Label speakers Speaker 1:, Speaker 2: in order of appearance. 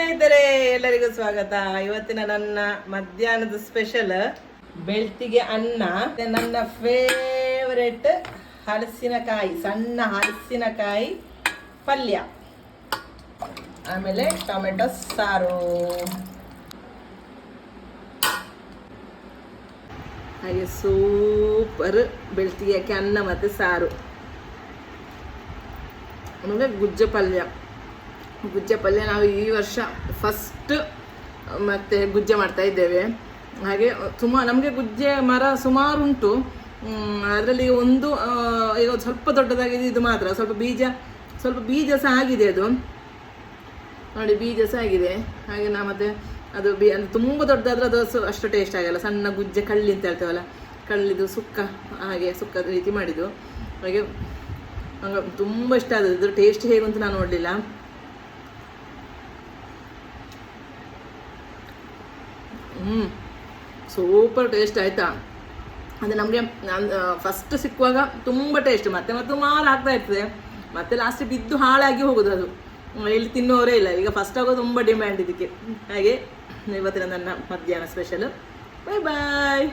Speaker 1: ಸ್ನೇಹಿತರೆ, ಎಲ್ಲರಿಗೂ ಸ್ವಾಗತ. ಇವತ್ತಿನ ನನ್ನ ಮಧ್ಯಾಹ್ನದ ಸ್ಪೆಷಲ್ ಬೆಳ್ತಿಗೆ ಅನ್ನ, ನನ್ನ ಫೇವರೆಟ್ ಹಲಸಿನಕಾಯಿ, ಸಣ್ಣ ಹಲಸಿನಕಾಯಿ ಪಲ್ಯ, ಆಮೇಲೆ ಟೊಮೆಟೊ ಸಾರು. ಹಾಗೆ ಸೂಪರ್ ಬೆಳ್ತಿಗೆ ಅನ್ನ ಮತ್ತು ಸಾರು. ಆಮೇಲೆ ಗುಜ್ಜೆ ಪಲ್ಯ ನಾವು ಈ ವರ್ಷ ಫಸ್ಟ್ ಮತ್ತೆ ಗುಜ್ಜೆ ಮಾಡ್ತಾ ಇದ್ದೇವೆ. ಹಾಗೆ ನಮಗೆ ಗುಜ್ಜೆ ಮರ ಸುಮಾರು ಉಂಟು. ಅದರಲ್ಲಿ ಒಂದು ಈಗ ಸ್ವಲ್ಪ ದೊಡ್ಡದಾಗಿದೆ, ಇದು ಮಾತ್ರ ಸ್ವಲ್ಪ ಬೀಜ ಸಹ ಆಗಿದೆ. ಅದು ನೋಡಿ, ಬೀಜ ಸಹ ಆಗಿದೆ. ಹಾಗೆ ನಾ ಮತ್ತೆ ಅದು ಅಂದರೆ ತುಂಬ ದೊಡ್ಡದಾದ್ರೆ ಅದು ಅಷ್ಟು ಟೇಸ್ಟ್ ಆಗಲ್ಲ. ಸಣ್ಣ ಗುಜ್ಜೆ ಕಳ್ಳಿ ಅಂತ ಹೇಳ್ತೇವಲ್ಲ, ಕಳ್ಳಿದು ಸುಕ್ಕ, ಹಾಗೆ ಸುಕ್ಕದ ರೀತಿ ಮಾಡಿದ್ದು. ಹಾಗೆ ನಂಗೆ ತುಂಬ ಇಷ್ಟ ಆದದ್ದು. ಇದ್ರ ಟೇಸ್ಟ್ ಹೇಗೆ ಅಂತ ನಾನು ನೋಡಲಿಲ್ಲ. ಸೂಪರ್ ಟೇಸ್ಟ್ ಆಯಿತಾ. ಅಂದರೆ ನಮಗೆ ಫಸ್ಟ್ ಸಿಕ್ಕುವಾಗ ತುಂಬ ಟೇಸ್ಟ್, ಮತ್ತೆ ಸುಮಾರು ಆಗ್ತಾ ಇರ್ತದೆ, ಮತ್ತೆ ಲಾಸ್ಟ್ ಬಿದ್ದು ಹಾಳಾಗಿ ಹೋಗೋದು. ಅದು ಇಲ್ಲಿ ತಿನ್ನೋರೇ ಇಲ್ಲ. ಈಗ ಫಸ್ಟ್ ಆಗೋ ತುಂಬ ಡಿಮ್ಯಾಂಡ್ ಇದಕ್ಕೆ. ಹಾಗೆ ಇವತ್ತಿನ ನನ್ನ ಮಧ್ಯಾಹ್ನ ಸ್ಪೆಷಲ್. ಬಾಯ್ ಬಾಯ್.